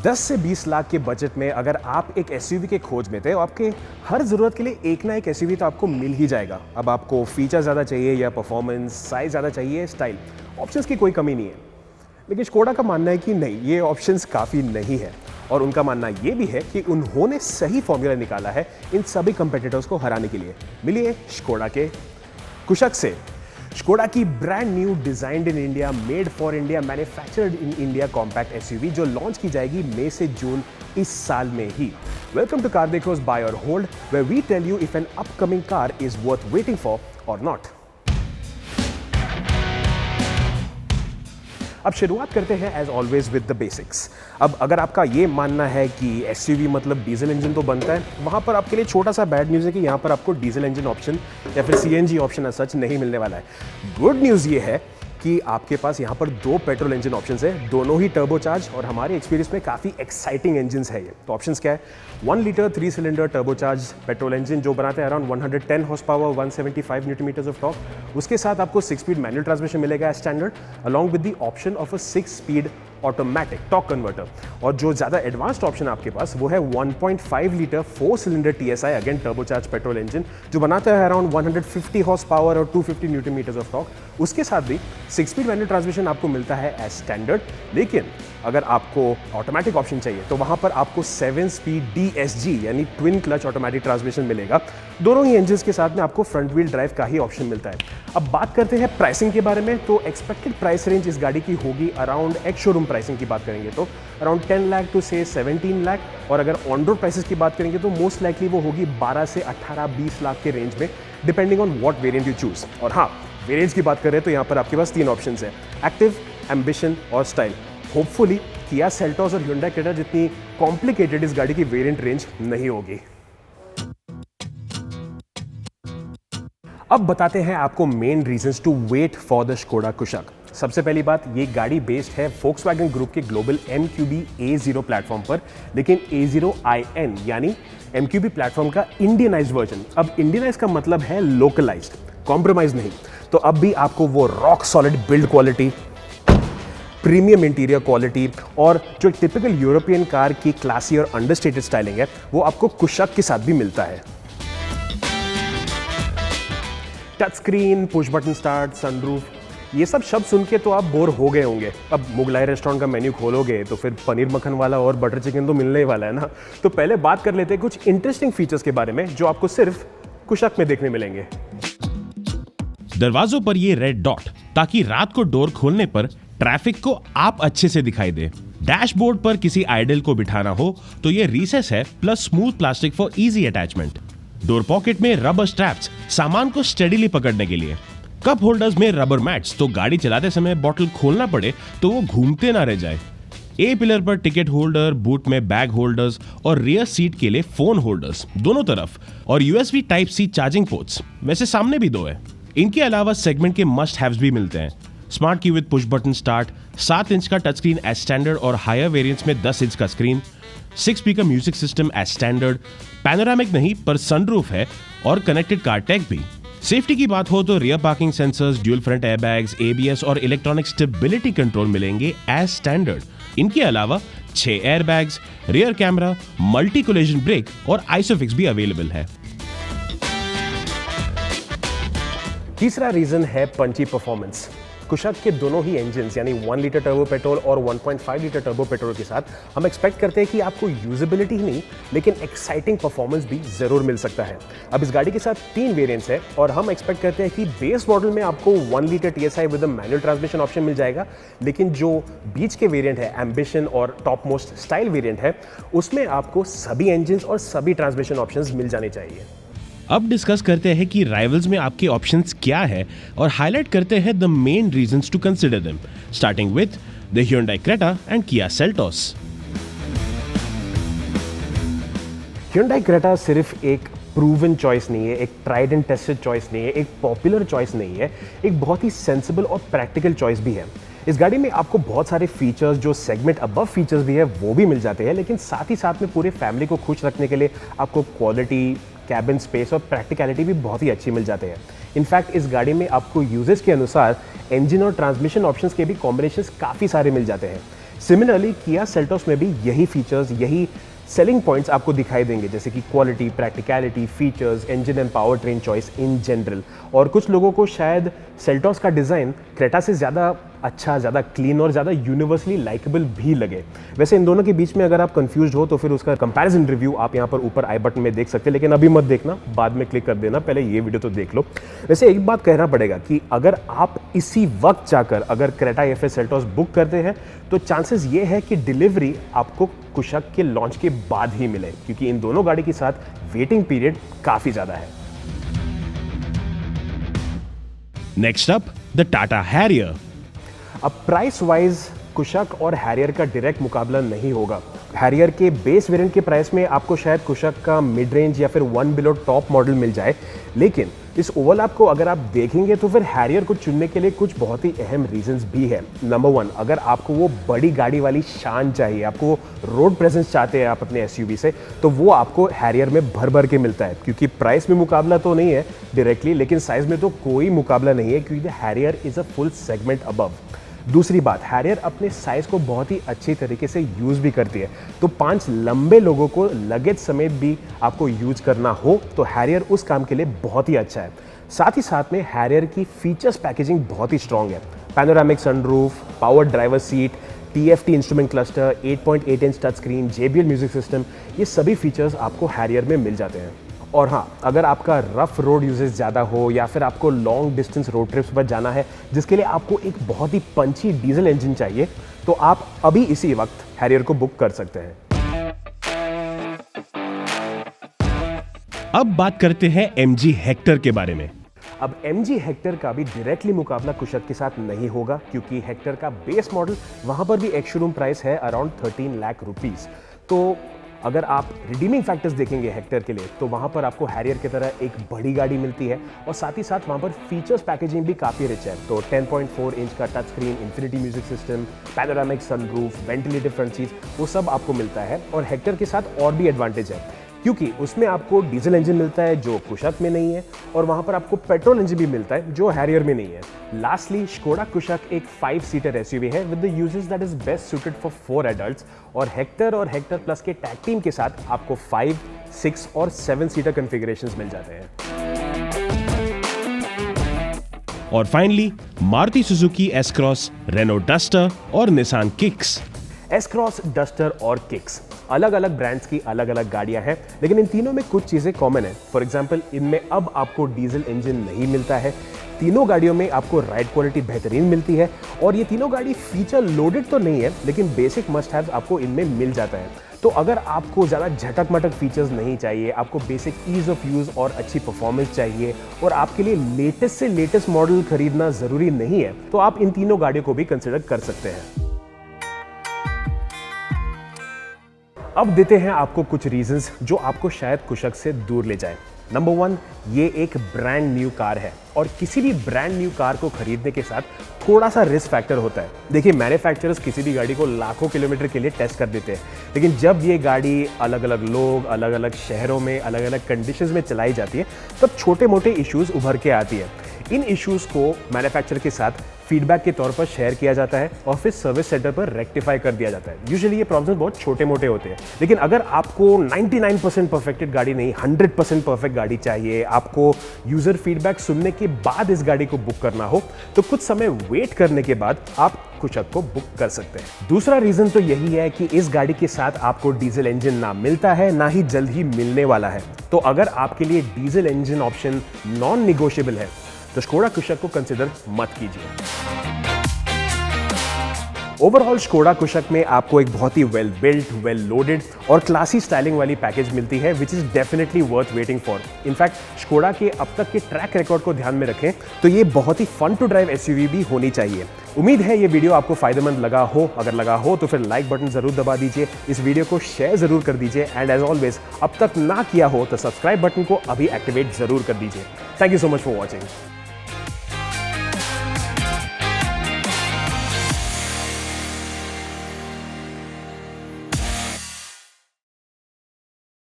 10 से 20 लाख के बजट में अगर आप एक एसयूवी के खोज में थे तो आपके हर ज़रूरत के लिए एक ना एक एसयूवी तो आपको मिल ही जाएगा। अब आपको फीचर ज़्यादा चाहिए या परफॉर्मेंस, साइज़ ज़्यादा चाहिए, स्टाइल, ऑप्शंस की कोई कमी नहीं है। लेकिन स्कोडा का मानना है कि नहीं, ये ऑप्शंस काफ़ी नहीं है और उनका मानना ये भी है कि उन्होंने सही फॉर्मूला निकाला है इन सभी कंपेटिटर्स को हराने के लिए। मिलिए स्कोडा के कुशक से। स्कोडा की brand new designed in India, made for India, manufactured in India compact SUV जो लॉन्च की जाएगी मई से जून इस साल में ही। Welcome to CarDekho's buy or hold, where we tell you if an upcoming car is worth waiting for or not. अब शुरुआत करते हैं as always with the basics. अब अगर आपका ये मानना है कि एसयूवी मतलब डीजल इंजन तो बनता है, वहाँ पर आपके लिए छोटा सा बैड न्यूज़ है कि यहाँ पर आपको डीजल इंजन ऑप्शन या फिर सीएनजी ऑप्शन सच नहीं मिलने वाला है। गुड न्यूज़ ये है कि आपके पास यहाँ पर दो पेट्रोल इंजन ऑप्शंस है, दोनों ही टर्बोचार्ज और हमारे एक्सपीरियंस में काफ़ी एक्साइटिंग इंजन्स है ये। तो ऑप्शंस क्या है? 1 litre 3 cylinder turbocharge petrol engine जो बनाते हैं around 110 horse power, 175 newton metres of torque. उसके साथ आपको 6 स्पीड मैनुअल ट्रांसमिशन मिलेगा standard, along with the option of a 6 speed automatic torque converter. और जो ज़्यादा एडवांस्ड ऑप्शन आपके पास वो है 1.5 litre 4 cylinder TSI again turbocharge petrol engine जो बनाता है अराउंड 150 हॉर्स पावर और 250 न्यूटन मीटर्स ऑफ टॉर्क। उसके साथ भी 6 स्पीड मैनुअल ट्रांसमिशन आपको मिलता है एज स्टैंडर्ड, लेकिन अगर आपको ऑटोमेटिक ऑप्शन चाहिए तो वहाँ पर आपको 7 स्पीड DSG यानी ट्विन क्लच ऑटोमेटिक ट्रांसमिशन मिलेगा। दोनों ही इंजन्स के साथ में आपको फ्रंट व्हील ड्राइव का ही ऑप्शन मिलता है। अब बात करते हैं प्राइसिंग के बारे में, तो एक्सपेक्टेड प्राइस रेंज इस गाड़ी की होगी अराउंड एक्स शोरूम प्राइसिंग की बात करेंगे तो अराउंड 10 लाख टू से 17 लाख, और अगर ऑन रोड प्राइसेस की बात करेंगे तो मोस्ट लाइकली वो होगी 12 से 18-20 लाख के रेंज में, depending on what variant you choose. और हाँ, वेरिएंट्स की बात करें तो यहाँ पर आपके पास 3 ऑप्शंस हैं, एक्टिव, एम्बिशन और स्टाइल। होपफुली किया सेल्टोस और Hyundai क्रेटा जितनी कॉम्प्लिकेटेड इस गाड़ी की वेरिएंट रेंज नहीं होगी। अब बताते हैं आपको main reasons to wait for the Skoda Kushaq. सबसे पहली बात, ये गाड़ी बेस्ड है Volkswagen ग्रुप के ग्लोबल MQB A0 प्लेटफॉर्म पर, लेकिन A0iN यानी MQB प्लेटफॉर्म का इंडियनाइज्ड वर्जन। अब इंडियनाइज का मतलब है लोकलाइज्ड, कॉम्प्रोमाइज नहीं। तो अब भी आपको वो rock solid build quality, premium interior quality और जो टिपिकल यूरोपियन कार की क्लासी और अंडरस्टेटेड स्टाइलिंग है वो आपको कुशक के साथ भी मिलता है। Touch screen, push button start, sunroof, ये सब शब्द सुन के तो आप बोर हो गए होंगे। अब मुगलाई रेस्टोरेंट का मेन्यू खोलोगे तो फिर पनीर मक्खन वाला और बटर चिकन तो मिलने ही वाला है ना। तो पहले बात कर लेते हैं कुछ इंटरेस्टिंग फीचर्स के बारे में जो आपको सिर्फ कुशक में देखने मिलेंगे। दरवाजों पर ये रेड डॉट ताकि रात को डोर खोलने पर ट्रैफिक को आप अच्छे से दिखाई दे। डैशबोर्ड पर किसी आइडल को बिठाना हो तो ये रिसेस है, plus smooth plastic for easy attachment. Door pocket में रबर स्ट्रैप्स सामान को स्टेडीली पकड़ने के लिए। कप होल्डर्स में रबर मैट्स तो गाड़ी चलाते समय बॉटल खोलना पड़े तो वो घूमते ना रह जाए। ए पिलर पर टिकट होल्डर, बूट में बैग होल्डर्स और रियर सीट के लिए फोन होल्डर्स दोनों तरफ, और USB Type-C चार्जिंग पोर्ट्स, वैसे सामने भी 2 है। इनके अलावा सेगमेंट के मस्ट हैव्स भी मिलते हैं। Smart key with push button start, 7 inch का टच स्क्रीन एज स्टैंडर्ड और हायर वेरिएंट्स में 10 इंच का screen, 6 speaker music system as standard, panoramic नहीं पर सनरूफ है और कनेक्टेड कार टैग भी। सेफ्टी की बात हो तो rear parking sensors, dual front airbags, ABS और इलेक्ट्रॉनिक स्टेबिलिटी कंट्रोल मिलेंगे एज स्टैंडर्ड। इनके अलावा 6 airbags, rear camera, multi collision brake और आइसोफिक्स भी अवेलेबल है। तीसरा रीजन है पंची परफॉर्मेंस। कुशक के दोनों ही इंजन्स यानी 1 लीटर टर्बो पेट्रोल और 1.5 लीटर टर्बो पेट्रोल के साथ हम एक्सपेक्ट करते हैं कि आपको यूजेबिलिटी ही नहीं लेकिन एक्साइटिंग परफॉर्मेंस भी जरूर मिल सकता है। अब इस गाड़ी के साथ 3 वेरिएंट्स है और हम एक्सपेक्ट करते हैं कि बेस मॉडल में आपको 1 litre TSI with manual transmission option मिल जाएगा, लेकिन जो बीच के वेरिएंट है, एम्बिशन और टॉप मोस्ट स्टाइल वेरिएंट है, उसमें आपको सभी इंजन्स और सभी ट्रांसमिशन ऑप्शंस मिल जाने चाहिए। अब डिस्कस करते हैं कि राइवल्स में आपके ऑप्शंस क्या है और हाईलाइट करते हैं the main reasons to consider them, starting with the Hyundai Creta and Kia Seltos। Hyundai Creta सिर्फ एक प्रूवन चॉइस नहीं है, एक ट्राइड एंड टेस्टेड चॉइस नहीं है, एक पॉपुलर चॉइस नहीं है, एक बहुत ही सेंसिबल और प्रैक्टिकल चॉइस भी है। इस गाड़ी में आपको बहुत सारे फीचर्स जो सेगमेंट अबव फीचर्स भी है वो भी मिल जाते हैं, लेकिन साथ ही साथ में पूरे फैमिली को खुश रखने के लिए आपको क्वालिटी, कैबिन स्पेस और प्रैक्टिकलिटी भी बहुत ही अच्छी मिल जाते हैं। इनफैक्ट इस गाड़ी में आपको यूजेस के अनुसार इंजन और ट्रांसमिशन ऑप्शंस के भी कॉम्बिनेशंस काफ़ी सारे मिल जाते हैं। सिमिलरली किया सेल्टोस में भी यही फीचर्स, यही सेलिंग पॉइंट्स आपको दिखाई देंगे, जैसे कि quality, practicality, features, engine and power train choice in general. और कुछ लोगों को शायद सेल्टोस का डिज़ाइन क्रेटा से ज़्यादा अच्छा, ज़्यादा क्लीन और ज़्यादा यूनिवर्सली लाइकेबल भी लगे। वैसे इन दोनों के बीच में अगर आप कंफ्यूज हो तो फिर उसका कंपैरिजन रिव्यू आप यहाँ पर ऊपर आई बटन में देख सकते हैं, लेकिन अभी मत देखना, बाद में क्लिक कर देना, पहले ये वीडियो तो देख लो। वैसे एक बात कहना पड़ेगा कि अगर आप इसी वक्त जाकर अगर क्रेटा एफएस सेल्टोस बुक करते हैं तो चांसेस ये है कि डिलीवरी आपको कुशक के लॉन्च के बाद ही मिले, क्योंकि इन दोनों गाड़ी के साथ वेटिंग पीरियड काफ़ी ज़्यादा है। Next up the Tata Harrier. अब प्राइस वाइज कुशक और हैरियर का डायरेक्ट मुकाबला नहीं होगा। हैरियर के बेस वेरिएंट के प्राइस में आपको शायद कुशक का मिड रेंज या फिर वन बिलो टॉप मॉडल मिल जाए, लेकिन इस ओवरलैप को अगर आप देखेंगे तो फिर हैरियर को चुनने के लिए कुछ बहुत ही अहम रीजंस भी है। नंबर 1, अगर आपको वो बड़ी गाड़ी वाली शान चाहिए, आपको वो रोड प्रेजेंस चाहते हैं आप अपने एसयूवी से, तो वो आपको हैरियर में भर भर के मिलता है, क्योंकि प्राइस में मुकाबला तो नहीं है डायरेक्टली, लेकिन साइज में तो कोई मुकाबला नहीं है, क्योंकि Harrier is a full segment above. दूसरी बात, हैरियर अपने साइज को बहुत ही अच्छी तरीके से यूज़ भी करती है, तो 5 लंबे लोगों को लगेज समेत भी आपको यूज करना हो तो हैरियर उस काम के लिए बहुत ही अच्छा है। साथ ही साथ में हैरियर की फीचर्स पैकेजिंग बहुत ही स्ट्रॉन्ग है। Panoramic sunroof, power driver seat, TFT instrument cluster, 8.8 inch touch screen, JBL music system, ये सभी फीचर्स आपको हैरियर में मिल जाते हैं। और हाँ, अगर आपका रफ रोड यूजेस ज़्यादा हो या फिर आपको लॉन्ग डिस्टेंस रोड ट्रिप्स पर जाना है जिसके लिए आपको एक बहुत ही पंची डीजल इंजन चाहिए, तो आप अभी इसी वक्त हैरियर को बुक कर सकते हैं। अब बात करते हैं MG हेक्टर के बारे में। अब MG हेक्टर का भी डायरेक्टली मुकाबला कुशक के साथ नहीं होगा, क्योंकि हेक्टर का बेस मॉडल वहां पर भी एक शोरूम प्राइस है अराउंड 13 लाख रुपीस। तो अगर आप रिडीमिंग फैक्टर्स देखेंगे हेक्टर के लिए तो वहां पर आपको हैरियर की तरह एक बड़ी गाड़ी मिलती है, और साथ ही साथ वहां पर फीचर्स पैकेजिंग भी काफ़ी रिच है। तो 10.4 इंच का touch screen, infinity music system, panoramic sunroof, ventilated front seat, वो सब आपको मिलता है। और हेक्टर के साथ और भी एडवांटेज है, क्योंकि उसमें आपको डीजल इंजन मिलता है जो कुशक में नहीं है, और वहां पर आपको पेट्रोल इंजन भी मिलता है जो हैरियर में नहीं है। लास्टली, स्कोडा कुशक एक 5 सीटर एसयूवी है with the uses that is best suited for 4 adults, और हेक्टर प्लस के टैग टीम के साथ आपको 5, 6 और 7 सीटर कॉन्फ़िगरेशंस मिल जाते हैं। और finally Maruti Suzuki S-Cross, Renault Duster और निसान किक्स। S-Cross, डस्टर और किक्स अलग अलग ब्रांड्स की अलग अलग गाड़ियां हैं, लेकिन इन तीनों में कुछ चीजें कॉमन है। फॉर एग्जांपल, इनमें अब आपको डीजल इंजन नहीं मिलता है, तीनों गाड़ियों में आपको राइड क्वालिटी बेहतरीन मिलती है, और ये तीनों गाड़ी फीचर लोडेड तो नहीं है, लेकिन बेसिक मस्ट हैव्स आपको इनमें मिल जाता है। तो अगर आपको ज़्यादा झटक मटक फीचर्स नहीं चाहिए, आपको बेसिक ईज ऑफ यूज़ और अच्छी परफॉर्मेंस चाहिए, और आपके लिए लेटेस्ट से लेटेस्ट मॉडल खरीदना ज़रूरी नहीं है, तो आप इन तीनों गाड़ियों को भी कंसिडर कर सकते हैं। अब देते हैं आपको कुछ रीजंस जो आपको शायद कुशक से दूर ले जाए। नंबर 1, ये एक ब्रांड न्यू कार है, और किसी भी ब्रांड न्यू कार को खरीदने के साथ थोड़ा सा रिस्क फैक्टर होता है। देखिए, मैन्युफैक्चरर्स किसी भी गाड़ी को लाखों किलोमीटर के लिए टेस्ट कर देते हैं, लेकिन जब ये गाड़ी अलग अलग लोग, अलग अलग शहरों में, अलग अलग कंडीशंस में चलाई जाती है, तब छोटे मोटे इश्यूज उभर के आती है। इन इश्यूज को मैन्युफैक्चरर के साथ फीडबैक के तौर पर शेयर किया जाता है और फिर सर्विस सेंटर पर रेक्टिफाई कर दिया जाता है। यूजुअली ये प्रॉब्लम्स बहुत छोटे मोटे होते हैं, लेकिन अगर आपको 99% परफेक्टेड गाड़ी नहीं, 100% परफेक्ट गाड़ी चाहिए, आपको यूजर फीडबैक सुनने के बाद इस गाड़ी को बुक करना हो, तो कुछ समय वेट करने के बाद आप कुशक को बुक कर सकते हैं। दूसरा रीजन तो यही है कि इस गाड़ी के साथ आपको डीजल इंजन ना मिलता है, ना ही जल्द ही मिलने वाला है। तो अगर आपके लिए diesel engine option non negotiable है तो स्कोडा कुशक को कंसिडर मत कीजिए। ओवरऑल स्कोडा कुशक में आपको एक बहुत ही वेल बिल्ट, वेल लोडेड और क्लासी स्टाइलिंग वाली पैकेज मिलती है, which is definitely worth waiting for. In fact Skoda के अब तक के ट्रैक रिकॉर्ड को ध्यान में रखें तो ये बहुत ही फन टू ड्राइव एसयूवी भी होनी चाहिए। उम्मीद है ये वीडियो आपको फायदेमंद लगा हो। अगर लगा हो तो फिर लाइक बटन जरूर दबा दीजिए, इस वीडियो को शेयर जरूर कर दीजिए, एंड एज ऑलवेज अब तक ना किया हो तो सब्सक्राइब बटन को अभी एक्टिवेट जरूर कर दीजिए। Thank you so much for watching.